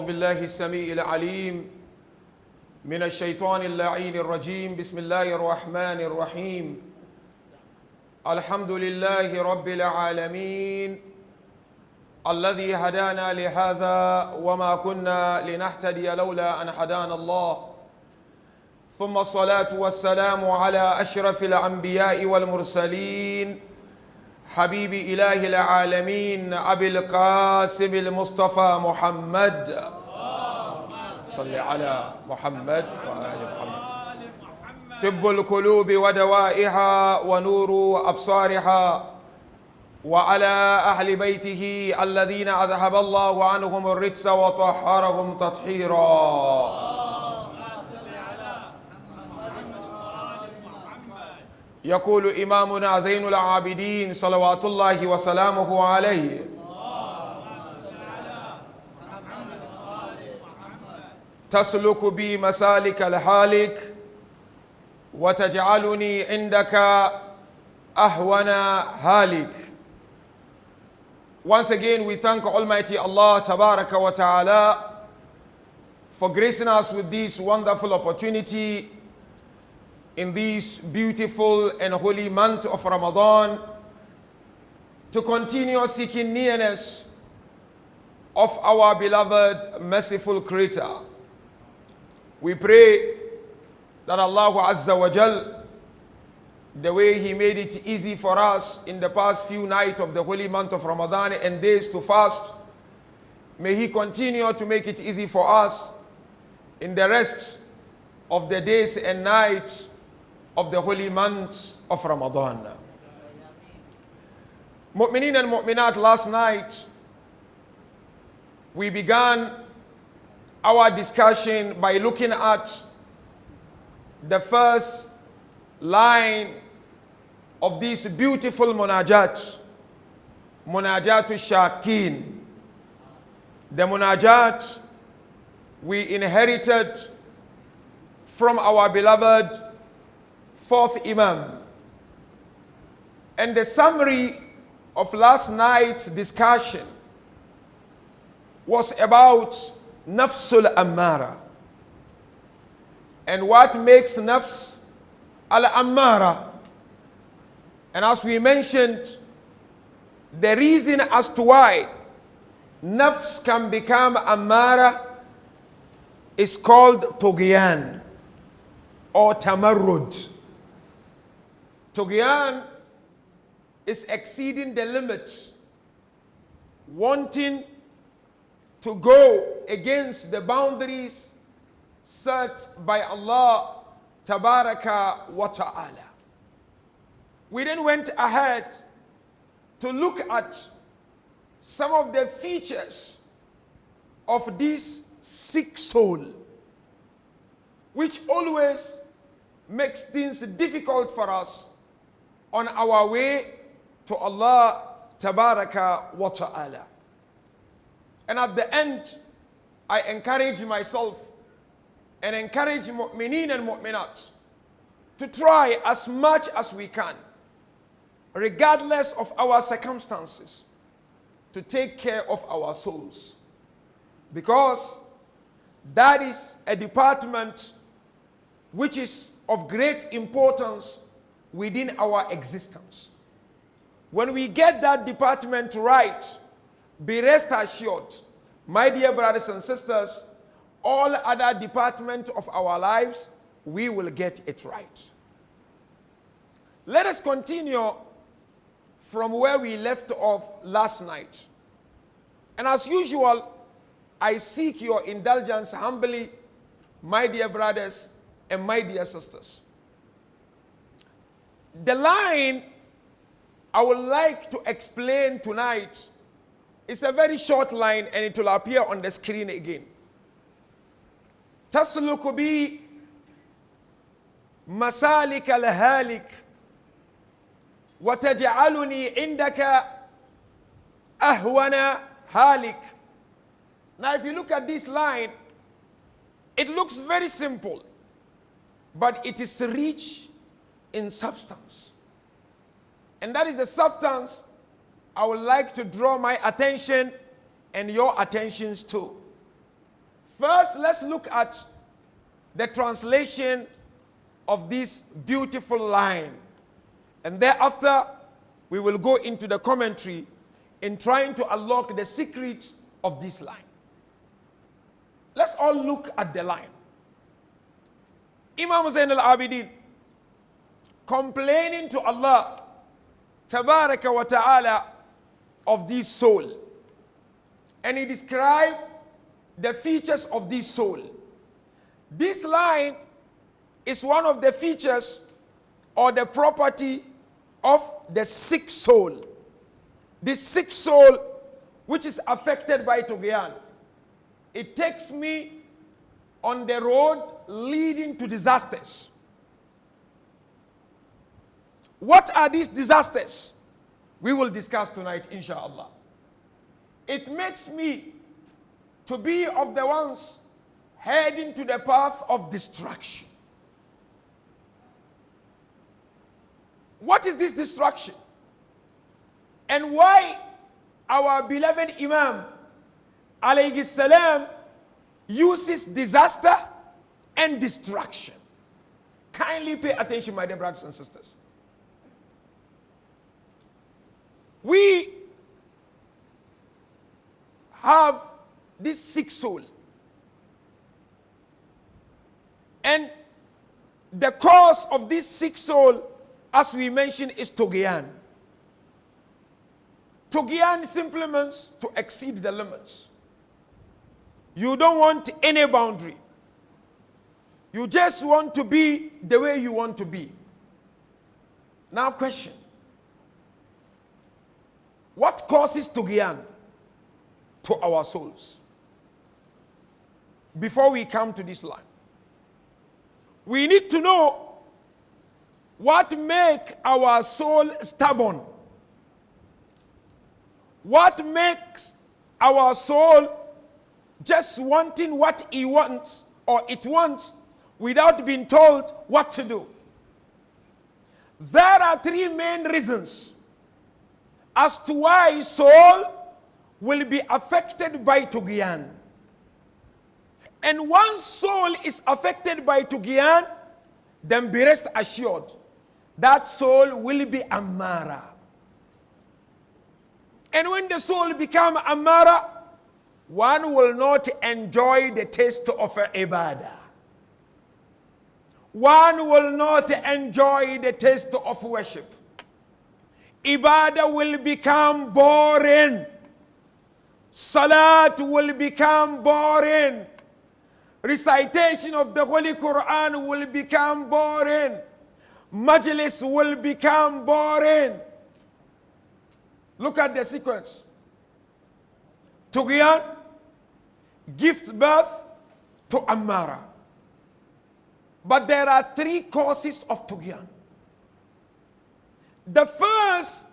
بالله السميع العليم من الشيطان اللعين الرجيم. بسم الله الرحمن الرحيم. الحمد لله رب العالمين الذي هدانا لهذا وما كنا لنهتدي لولا أن هدانا الله. ثم الصلاة والسلام على أشرف الأنبياء والمرسلين حبيب إله العالمين أبي القاسم المصطفى محمد. صل على محمد وآل محمد. طب القلوب ودوائها ونور أبصارها، وعلى أهل بيته الذين أذهب الله عنهم الرجس وطهرهم تطهيرا. يقول إمامنا زين العابدين صلوات الله وسلامه عليه: تسلك بي مسالك الهالك وتجعلني عندك أهون هالك. Once again, we thank Almighty Allah Tabaraka wa Ta'ala for gracing us with this wonderful opportunity in this beautiful and holy month of Ramadan to continue seeking nearness of our beloved merciful Creator. We pray that Allah Azza wa Jal, the way He made it easy for us in the past few nights of the holy month of Ramadan and days to fast, may He continue to make it easy for us in the rest of the days and nights of the holy month of Ramadan. Mu'mineen and mu'minat, last night we began our discussion by looking at the first line of this beautiful munajat, Munajatu Shakin. The munajat we inherited from our beloved fourth Imam. And the summary of last night's discussion was about Nafsul Ammara and what makes Nafs Al-Ammara. And as we mentioned, the reason as to why Nafs can become Ammara is called Tughyan or Tamarrud. Tughyan is exceeding the limit, wanting to go against the boundaries set by Allah Tabaraka wa Ta'ala. We then went ahead to look at some of the features of this sick soul, which always makes things difficult for us on our way to Allah Tabaraka wa Ta'ala. And at the end, I encourage myself and encourage mu'mineen and mu'minat to try as much as we can, regardless of our circumstances, to take care of our souls. Because that is a department which is of great importance within our existence. When we get that department right, be rest assured, my dear brothers and sisters, all other departments of our lives, we will get it right. Let us continue from where we left off last night. And as usual, I seek your indulgence humbly, my dear brothers and my dear sisters. The line I would like to explain tonight is a very short line and it will appear on the screen again. تسلك بي مسالك الهالك وتجعلني عندك أهون هالك. Now if you look at this line, it looks very simple, but it is rich in substance. And that is the substance I would like to draw my attention and your attentions too. First, let's look at the translation of this beautiful line. And thereafter, we will go into the commentary in trying to unlock the secrets of this line. Let's all look at the line. Imam Zain al-Abidin complaining to Allah Tabaraka wa Ta'ala of this soul. And he described the features of this soul. This line is one of the features or the property of the sick soul. The sick soul which is affected by Tughyan. It takes me on the road leading to disasters. What are these disasters? We will discuss tonight, inshallah. It makes me to be of the ones heading to the path of destruction. What is this destruction? And why our beloved Imam, alayhi salam, uses disaster and destruction? Kindly pay attention, my dear brothers and sisters. We have this sick soul. And the cause of this sick soul, as we mentioned, is Tughyan. Tughyan simply means to exceed the limits. You don't want any boundary. You just want to be the way you want to be. Now question. What causes Tughyan to our souls? Before we come to this line, we need to know what makes our soul stubborn. What makes our soul just wanting what he wants or it wants without being told what to do? There are three main reasons as to why soul will be affected by Tughyan. And once soul is affected by Tughyan, then be rest assured that soul will be Ammara. And when the soul becomes Ammara, one will not enjoy the taste of ibadah. One will not enjoy the taste of worship. Ibadah will become boring. Salat will become boring. Recitation of the Holy Quran will become boring. Majlis will become boring. Look at the sequence. Tughyan gives birth to Ammara. But there are three causes of Tughyan. The first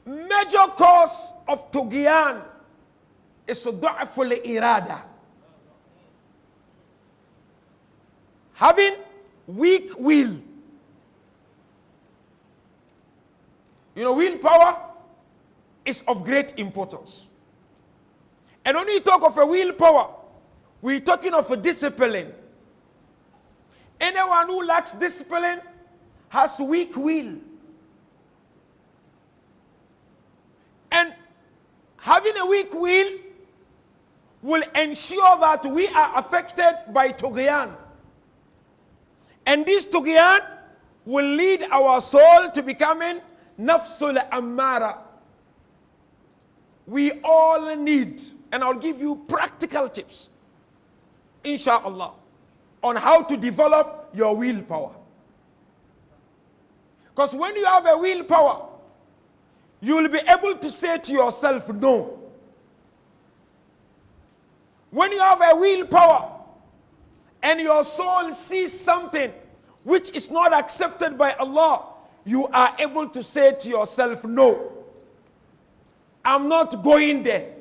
major cause of Tughyan is du'aful irada. Having weak will. You know, willpower is of great importance. And when we talk of a willpower, we're talking of a discipline. Anyone who lacks discipline has weak will. And having a weak will ensure that we are affected by Tughyan. And this Tughyan will lead our soul to becoming Nafsul Ammara. We all need, and I'll give you practical tips, inshallah, on how to develop your willpower. Because when you have a willpower, you will be able to say to yourself, no. When you have a willpower and your soul sees something which is not accepted by Allah, you are able to say to yourself, no. I'm not going there.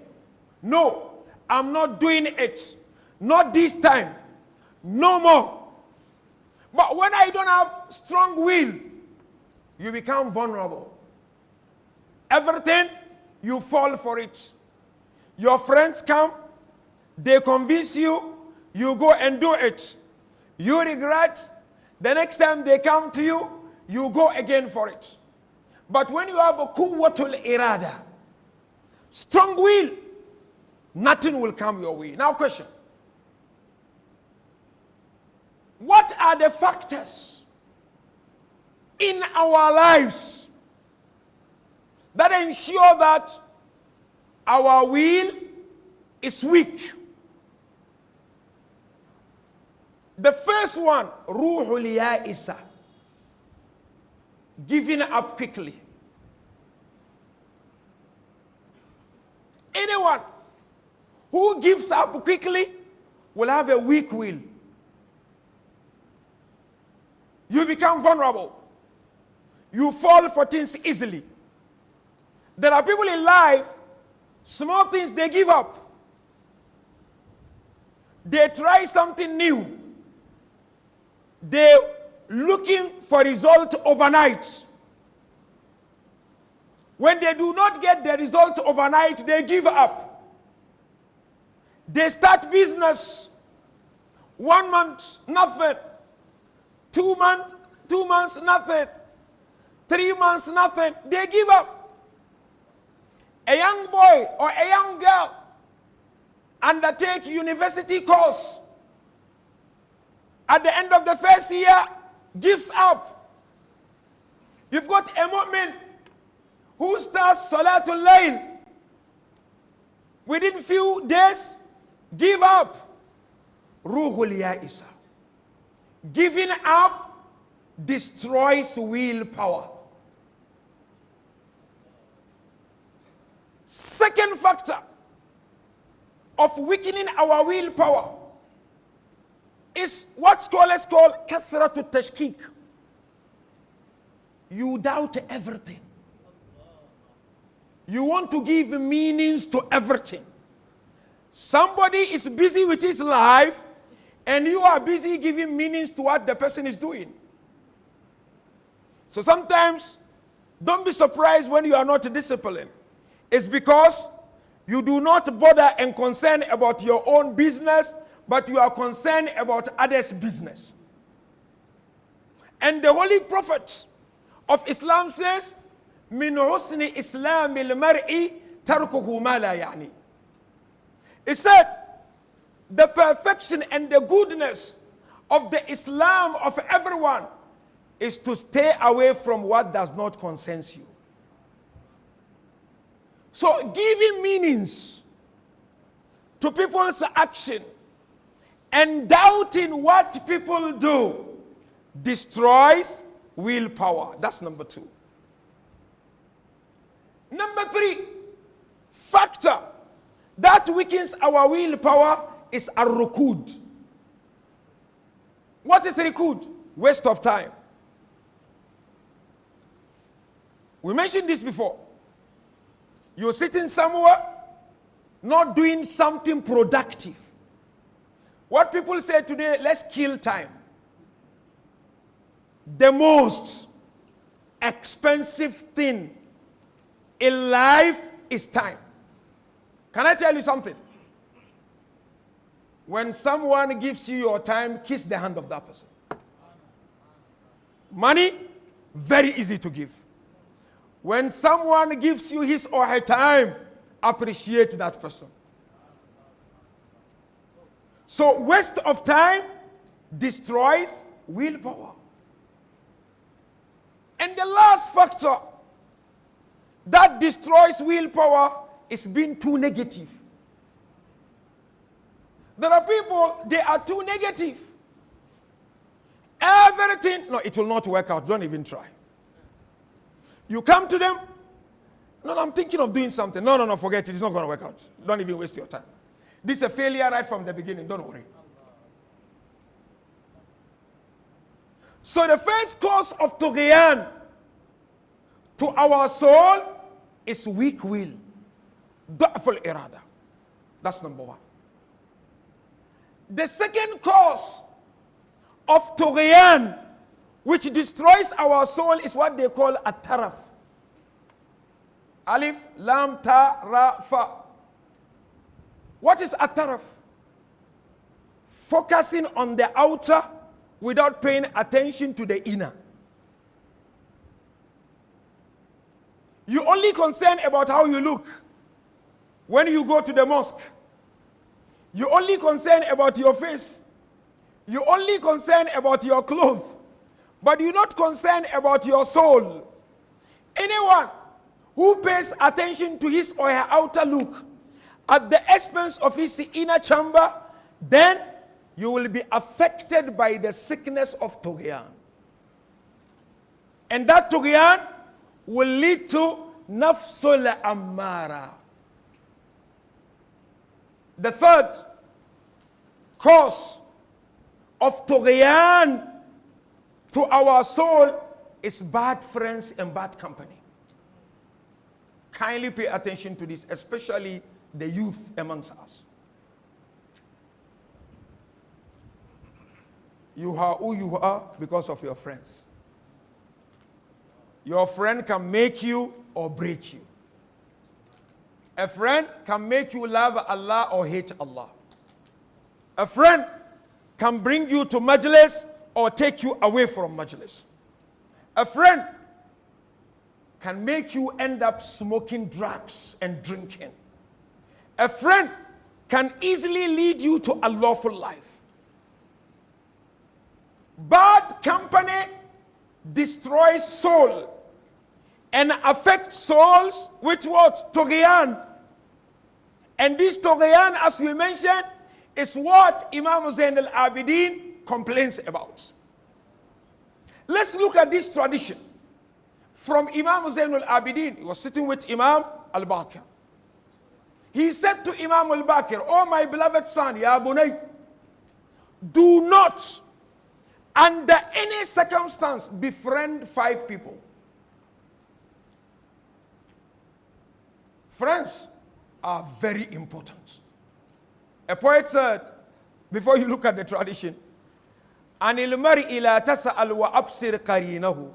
No, I'm not doing it. Not this time. No more. But when I don't have strong will, you become vulnerable. Everything, you fall for it. Your friends come, They convince you, you go and do it. You regret, the next time they come to you, you go again for it. But when you have a quwwatul irada, strong will, nothing will come your way. Now question. What are the factors in our lives that ensure that our will is weak? The first one, ruhul ya'isa, giving up quickly. Anyone who gives up quickly will have a weak will. You become vulnerable. You fall for things easily. There are people in life, small things they give up. They try something new. They're looking for result overnight. When they do not get the result overnight, they give up. They start business. 1 month, nothing. 2 months, nothing. 3 months, nothing. They give up. A young boy or a young girl undertake university course. At the end of the first year, gives up. You've got a mu'min who starts Salatul Layl. Within few days, give up. Ruhul Ya'isa. Giving up destroys willpower. Second factor of weakening our willpower is what scholars call kathratu tashkik. You doubt everything. You want to give meanings to everything. Somebody is busy with his life and you are busy giving meanings to what the person is doing. So sometimes, don't be surprised when you are not disciplined. It's because you do not bother and concern about your own business, but you are concerned about others' business. And the Holy Prophet of Islam says, min husni islamil mar'i tarkuhu ma la ya'ni. He said, the perfection and the goodness of the Islam of everyone is to stay away from what does not concern you. So giving meanings to people's action and doubting what people do destroys willpower. That's number 2. Number 3, factor that weakens our willpower is ar-rukud. What is rukud? Waste of time. We mentioned this before. You're sitting somewhere, not doing something productive. What people say today, let's kill time. The most expensive thing in life is time. Can I tell you something? When someone gives you your time, kiss the hand of that person. Money, very easy to give. When someone gives you his or her time, appreciate that person. So waste of time destroys willpower. And the last factor that destroys willpower is being too negative. There are people, they are too negative. Everything, no, it will not work out. Don't even try. You come to them, no, I'm thinking of doing something. No, forget it. It's not going to work out. Don't even waste your time. This is a failure right from the beginning. Don't worry. So the first cause of tughyan to our soul is weak will. Da'ful irada. That's number 1. The second cause of tughyan, which destroys our soul, is what they call at-taraf. Alif, lam, ta, ra, fa. What is at-taraf? focusing on the outer without paying attention to the inner. You only concerned about how you look when you go to the mosque. You only concerned about your face. You only concerned about your clothes. But you're not concerned about your soul. Anyone who pays attention to his or her outer look at the expense of his inner chamber, then you will be affected by the sickness of Tughyan. And that Tughyan will lead to Nafsul Ammara. The third cause of Tughyan to our soul is bad friends and bad company. Kindly pay attention to this, especially the youth amongst us. You are who you are because of your friends. Your friend can make you or break you. A friend can make you love Allah or hate Allah. A friend can bring you to majlis or take you away from majlis. A friend can make you end up smoking drugs and drinking. A friend can easily lead you to a lawful life. Bad company destroys soul and affects souls with what? Tughyan. And this Tughyan, as we mentioned, is what Imam Zain al-Abidin complains about. Let's look at this tradition from Imam Zain al-Abidin. He was sitting with Imam al-Baqir. He said to Imam al-Baqir, "Oh my beloved son, Ya Bunay, do not under any circumstance befriend 5 people." Friends are very important. A poet said, before you look at the tradition, عن المرء لا تسأل وأبصر قرينه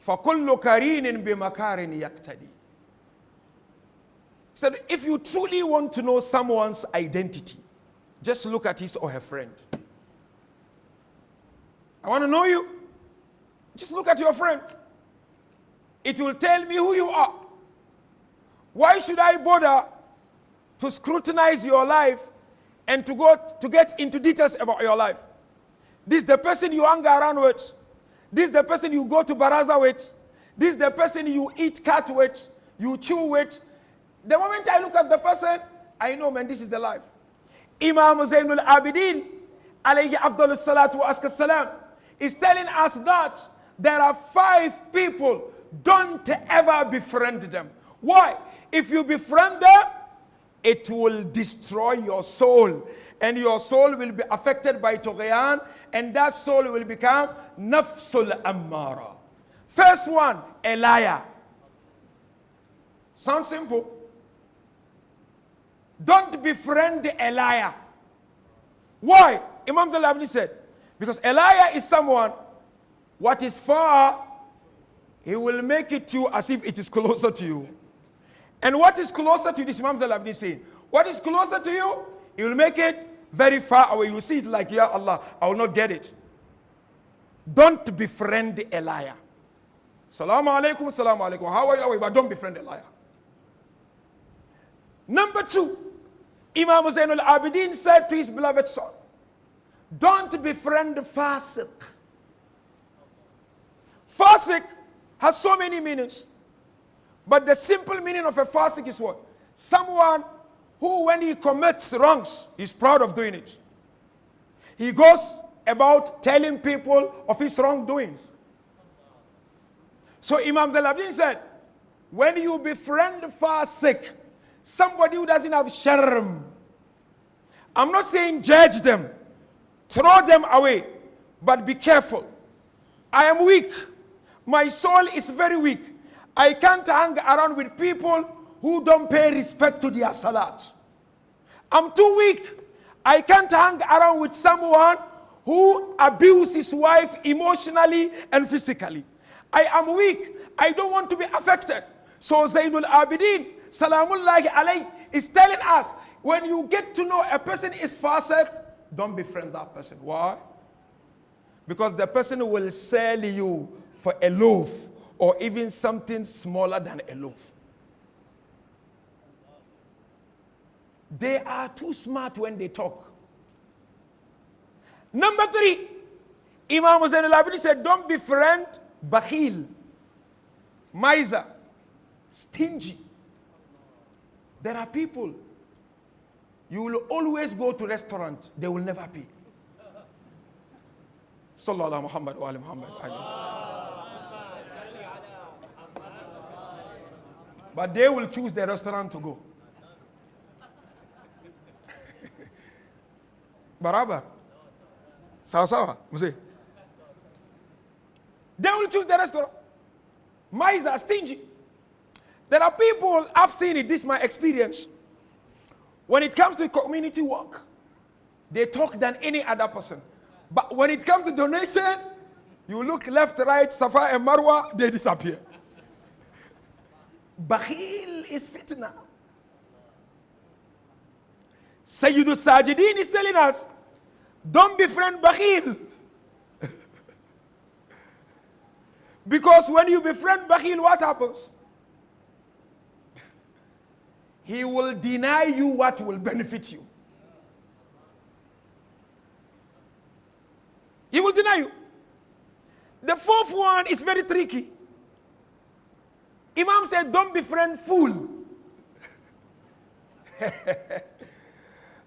فكل قرين بمكار يقتدي. He said, if you truly want to know someone's identity, just look at his or her friend. I want to know you. Just look at your friend. It will tell me who you are. Why should I bother to scrutinize your life and to get into details about your life? This is the person you hang around with. This is the person you go to baraza with. This is the person you eat cat with, you chew with. The moment I look at the person, I know, man, this is the life. Imam Zainul Abidin, alayhi afdal salatu wa salam, is telling us that there are 5 people, don't ever befriend them. Why? If you befriend them, it will destroy your soul. And your soul will be affected by Tughyan, and that soul will become Nafsul Ammara. First one, a liar. Sounds simple. Don't befriend a liar. Why? Imam Zalabni said, because a liar is someone, what is far, he will make it to you as if it is closer to you. And what is closer to you, this Imam Zalabni saying, what is closer to you, he will make it very far away. You will see it like, Ya Allah, I will not get it. Don't befriend a liar. Salaam alaikum, salaam alaikum. How are you? But don't befriend a liar. Number 2, Imam Zainul Abidin said to his beloved son, don't befriend Fasiq. Fasiq has so many meanings. But the simple meaning of a Fasiq is what? Someone who, when he commits wrongs, is proud of doing it. He goes about telling people of his wrongdoings. So Imam Zalabdin said, when you befriend Fasiq, somebody who doesn't have sharm, I'm not saying judge them, throw them away, but be careful. I am weak. My soul is very weak. I can't hang around with people who don't pay respect to their salat. I'm too weak. I can't hang around with someone who abuses his wife emotionally and physically. I am weak. I don't want to be affected. So Zainul Abidin, Salamullahi alayhi, is telling us, when you get to know a person is fasiq, don't befriend that person. Why? Because the person will sell you for a loaf or even something smaller than a loaf. They are too smart when they talk. Number 3, Imam Hussein al-Abidi said, don't befriend bakhil, miser, stingy. There are people, you will always go to restaurant, they will never pay. Sallallahu Muhammad wa ali Muhammad. But they will choose the restaurant to go. Barabar. Sawa, Muse. They will choose the restaurant. Miser, stingy. There are people, I've seen it, this is my experience. When it comes to community work, they talk than any other person. But when it comes to donation, you look left, right, Safa and Marwa, they disappear. Bakhil is fitna. Sayyidul Sajidin is telling us, don't befriend bakhil. Because when you befriend bakhil, what happens? He will deny you what will benefit you. He will deny you. The 4th one is very tricky. Imam said, don't befriend fool.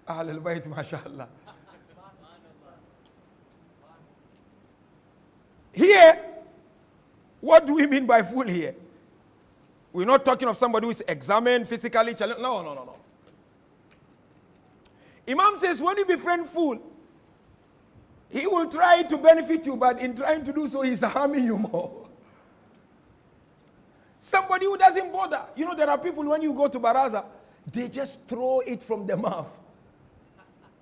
Ahlul Bayt, mashallah. Here, what do we mean by fool here? We're not talking of somebody who is examined, physically challenged. No. Imam says, when you befriend fool, he will try to benefit you, but in trying to do so, he's harming you more. Somebody who doesn't bother. You know, there are people, when you go to Baraza, they just throw it from the mouth.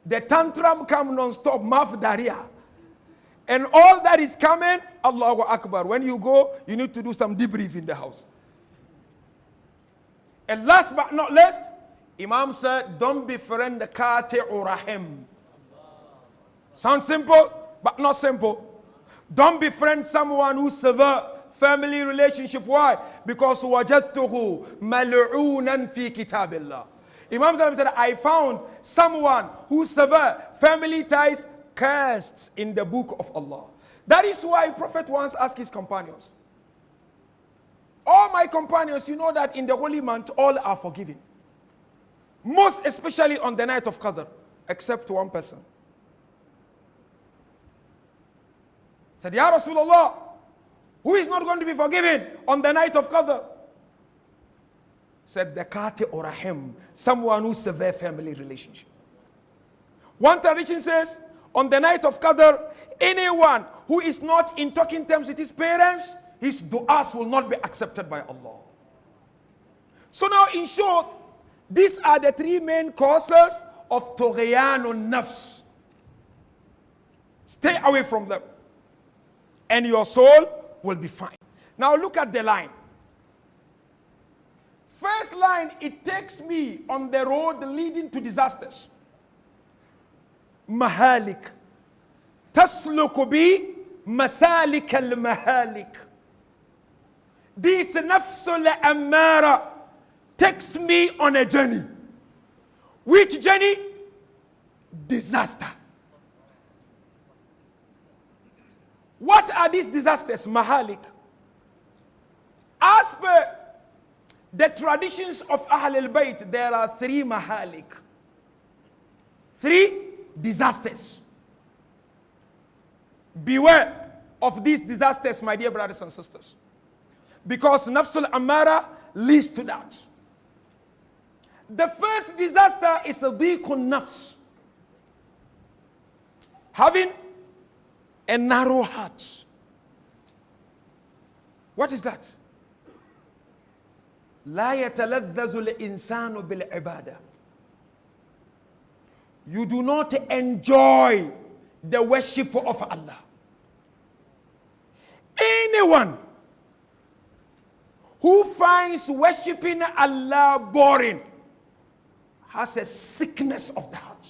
The tantrum come non-stop, mouth diarrhea. And all that is coming, Allahu Akbar. When you go, you need to do some debrief in the house. And last but not least, Imam said, don't befriend the Qati'u Rahim. Sounds simple, but not simple. Don't befriend someone who sever family relationship. Why? Because وَجَدْتُهُ مَلْعُونًا فِي كِتَابِ اللَّهِ. Imam said, I found someone who sever family ties cursed in the book of Allah. That is why Prophet once asked his companions, all my companions, you know that in the holy month, all are forgiven. Most especially on the night of Qadr, except one person. Said, Ya Rasulullah, who is not going to be forgiven on the night of Qadr? Said, the Qati or Rahim, someone who severe family relationship. One tradition says, on the night of Qadr, anyone who is not in talking terms with his parents, his du'as will not be accepted by Allah. So now, in short, these are the 3 main causes of Tughyanun Nafs. Stay away from them, and your soul will be fine. Now look at the line. First line, it takes me on the road leading to disasters. Mahalik. Tasluku bi masalik al-mahalik. This nafsul ammara takes me on a journey. Which journey? Disaster. What are these disasters? Mahalik. As per the traditions of Ahl al-Bayt, there are 3 mahalik. 3 disasters. Beware of these disasters, my dear brothers and sisters. Because Nafsul Ammara leads to that. The first disaster is the Dhiqun Nafs. Having a narrow heart. What is that? لا يتلذذ الإنسان بالعبادة. You do not enjoy the worship of Allah. Anyone who finds worshiping Allah boring has a sickness of the heart.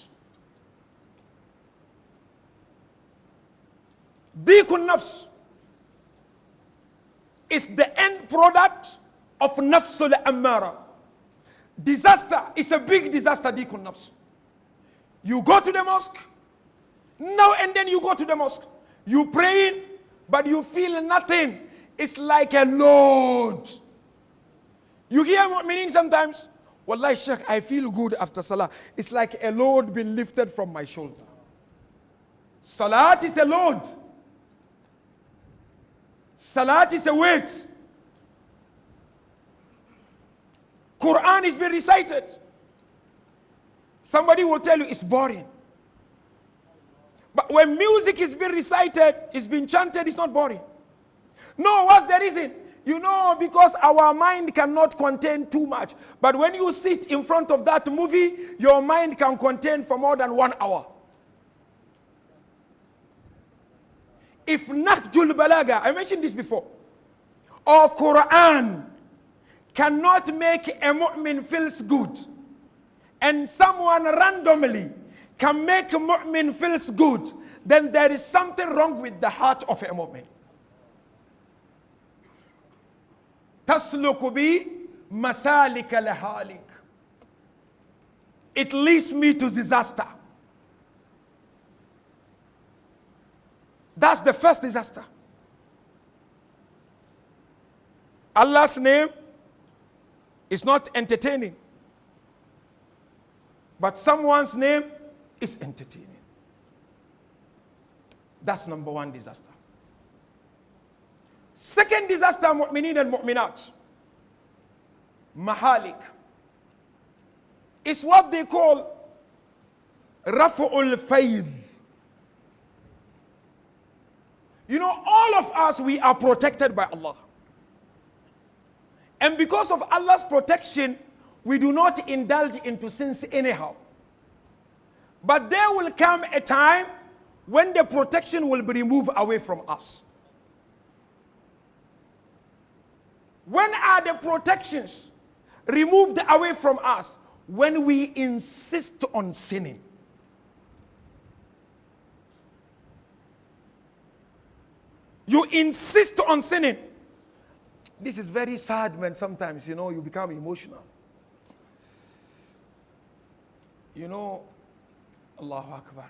Dikun nafs is the end product of nafsul ammara. Disaster is a big disaster, dikun nafs. You go to the mosque, now and then you go to the mosque. You praying, but you feel nothing. It's like a load. You hear meaning sometimes? Wallahi, Sheikh, I feel good after salah. It's like a load being lifted from my shoulder. Salat is a load. Salat is a weight. Quran is being recited. Somebody will tell you it's boring. But when music is being recited, it's being chanted, it's not boring. No, what's the reason? You know, because our mind cannot contain too much. But when you sit in front of that movie, your mind can contain for more than 1 hour. If Nahjul Balaga, I mentioned this before, or Quran cannot make a mu'min feels good, and someone randomly can make a mu'min feels good, then there is something wrong with the heart of a mu'min. تسلك بي مسالك لهالك. It leads me to disaster. That's the first disaster. Allah's name is not entertaining, but someone's name is entertaining. That's number one disaster. Second disaster, mu'minin and mu'minat, mahalik, is what they call raf'ul faith. You know, all of us, we are protected by Allah. And because of Allah's protection, we do not indulge into sins anyhow. But there will come a time when the protection will be removed away from us. When are the protections removed away from us? When we insist on sinning. You insist on sinning. This is very sad, man. Sometimes, you know, you become emotional. You know, Allahu Akbar.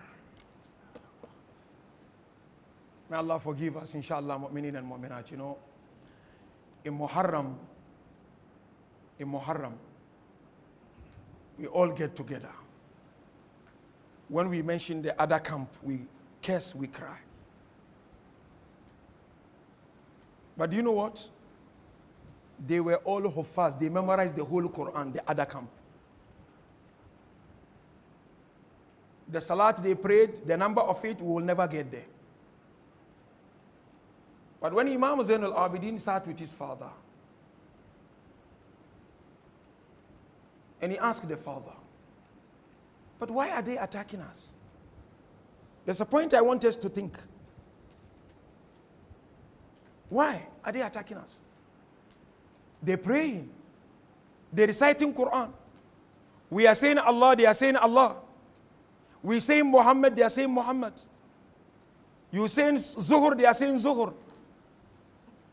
May Allah forgive us, inshallah, mu'minin and mu'minat. You know, in Muharram, we all get together. When we mention the other camp, we curse, we cry. But do you know what? They were all huffaz. They memorized the whole Quran, the other camp. The salat they prayed, the number of it, we will never get there. But when Imam Zain al-Abidin sat with his father, and he asked the father, but why are they attacking us? There's a point I want us to think. Why are they attacking us? They're praying. They're reciting Quran. We are saying Allah, they are saying Allah. We say Muhammad, they are saying Muhammad. You saying Zuhur, they are saying Zuhur.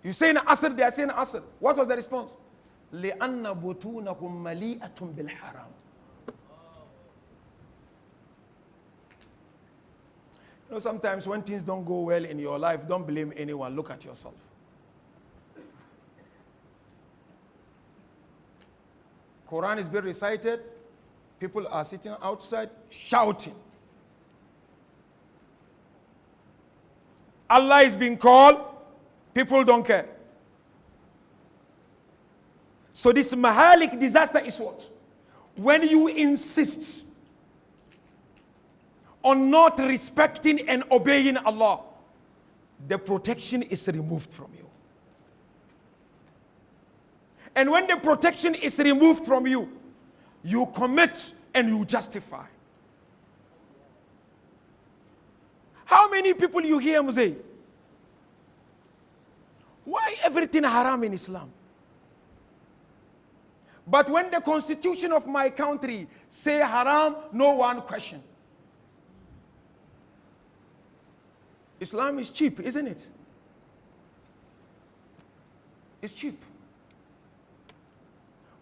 You saying Asr, they are saying Asr. What was the response? لأن بطونهم مليئة بالحرام. You know, sometimes when things don't go well in your life, don't blame anyone. Look at yourself. Quran is being recited. People are sitting outside shouting. Allah is being called. People don't care. So this mahalik disaster is what? When you insist on not respecting and obeying Allah, the protection is removed from you. And when the protection is removed from you, you commit and you justify. How many people you hear him say, why everything haram in Islam? But when the constitution of my country say haram, no one question. Islam is cheap, isn't it? It's cheap.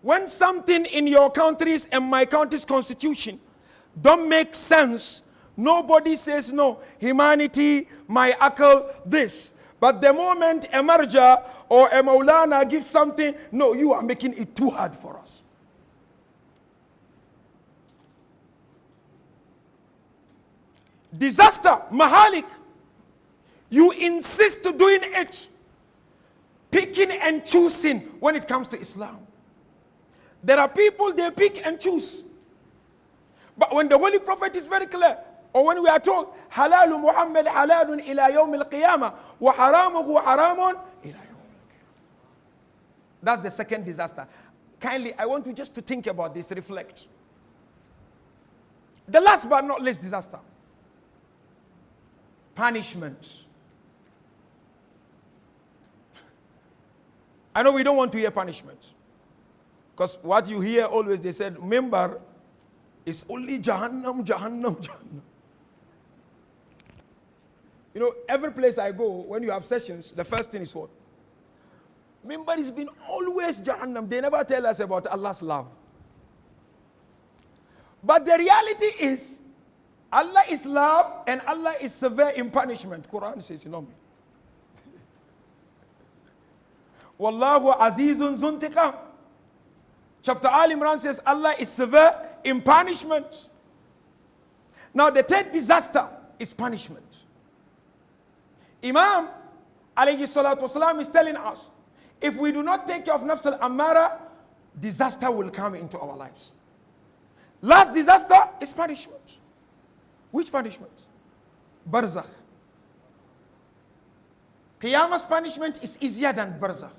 When something in your country's and my country's constitution don't make sense, nobody says no. Humanity, my akal, this. But the moment a marja or a maulana gives something, no, you are making it too hard for us. Disaster, mahalik. You insist to doing it. Picking and choosing when it comes to Islam. There are people, they pick and choose. But when the Holy Prophet is very clear, or when we are told, halalu Muhammad halalun ila yawm al-qiyamah, wa haramuhu haramun ila yawm al-qiyamah. That's the second disaster. Kindly, I want you just to think about this, reflect. The last but not least disaster. Punishment. I know we don't want to hear punishment. Because what you hear always, they said, member is only Jahannam, Jahannam, Jahannam. You know, every place I go, when you have sessions, the first thing is what? Member has been always Jahannam. They never tell us about Allah's love. But the reality is, Allah is love and Allah is severe in punishment. Quran says, you know me. Wallahu azizun zuntiqam. Chapter Al Imran says Allah is severe in punishment. Now the third disaster is punishment. Imam alayhi salatu wasalam is telling us, if we do not take care of nafs al-ammara, disaster will come into our lives. Last disaster is punishment. Which punishment? Barzakh. Qiyamah's punishment is easier than barzakh.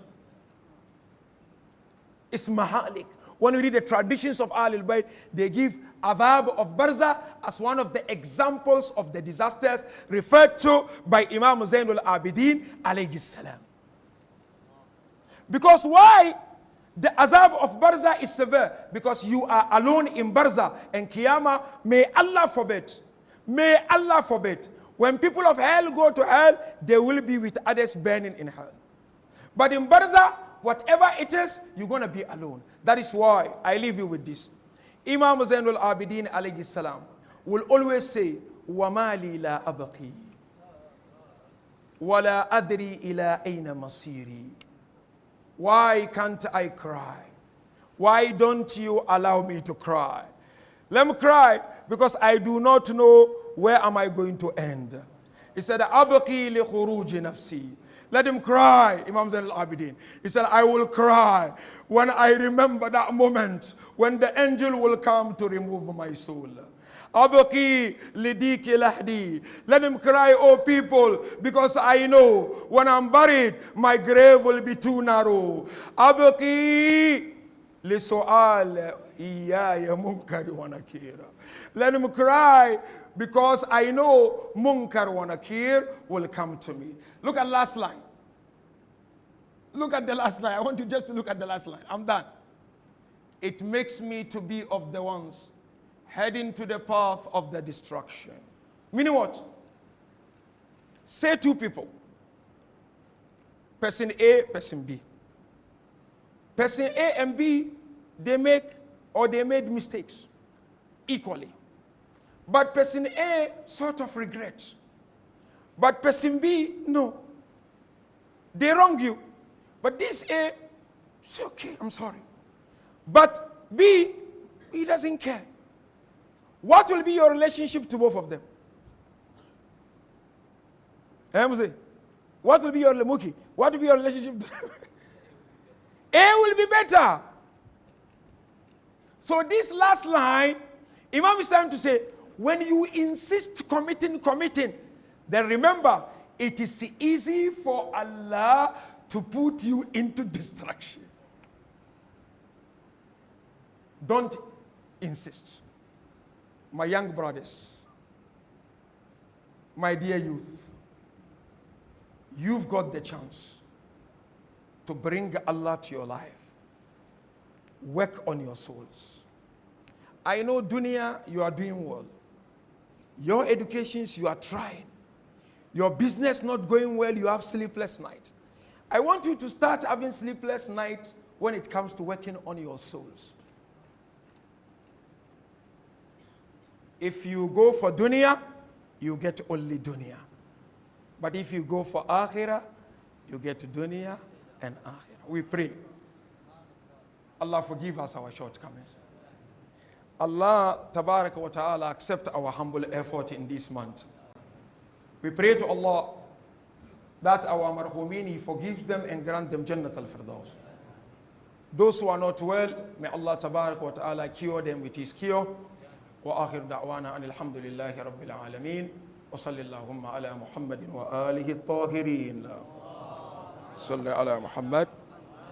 It's mahalik. When you read the traditions of Ahlul Bayt, they give adhab of barzakh as one of the examples of the disasters referred to by Imam Zainul Abidin alayhi salam. Because why the azab of barzakh is severe? Because you are alone in barzakh and qiyamah, may Allah forbid. May Allah forbid. When people of hell go to hell, they will be with others burning in hell. But in barzakh, whatever it is, you're going to be alone. That is why I leave you with this. Imam Zainul Abidin alayhi salam will always say, وَمَا لِي لَا أَبْقِي وَلَا أَدْرِي إِلَىٰ أَيْنَ مَصِيرِي. Why can't I cry? Why don't you allow me to cry? Let me cry because I do not know where am I going to end. He said, أَبْقِي لِخُرُوجِ نَفْسِي. Let him cry, Imam Zain al-Abidin. He said, I will cry when I remember that moment when the angel will come to remove my soul. Abaki lidiki lahdi. Let him cry, oh people, because I know when I'm buried, my grave will be too narrow. Abaki lisu'al iyaya munkar wa nakira. Let him cry because I know munkar wa nakir will come to me. Look at last line. Look at the last line. I want you just to look at the last line. I'm done. It makes me to be of the ones heading to the path of the destruction. Meaning what? Say two people. Person A, person B. Person A and B, they made mistakes equally. But person A sort of regrets. But person B, no. They wrong you. But this A, say, okay, I'm sorry. But B, he doesn't care. What will be your relationship to both of them? What will be your Muki? What will be your relationship to them? A will be better. So this last line, Imam is trying to say, when you insist committing, then remember, it is easy for Allah to put you into destruction. Don't insist. My young brothers, my dear youth, you've got the chance to bring Allah to your life. Work on your souls. I know dunya, you are doing well. Your educations, you are trying. Your business not going well, you have sleepless night. I want you to start having sleepless night when it comes to working on your souls. If you go for dunya, you get only dunya. But if you go for akhirah, you get dunya and akhirah. We pray. Allah forgive us our shortcomings. Allah tabaraka wa ta'ala accept our humble effort in this month. We pray to Allah that our marhumin, He forgives them and grant them Jannat al-Firdaus. Those who are not well, may Allah tabarak wa ta'ala cure them with His cure. Wa akhir da'wana anil hamdulillahi rabbil alameen. Wa sallallahu ala Muhammadin wa alihi at-tahirin. Salli ala Muhammad.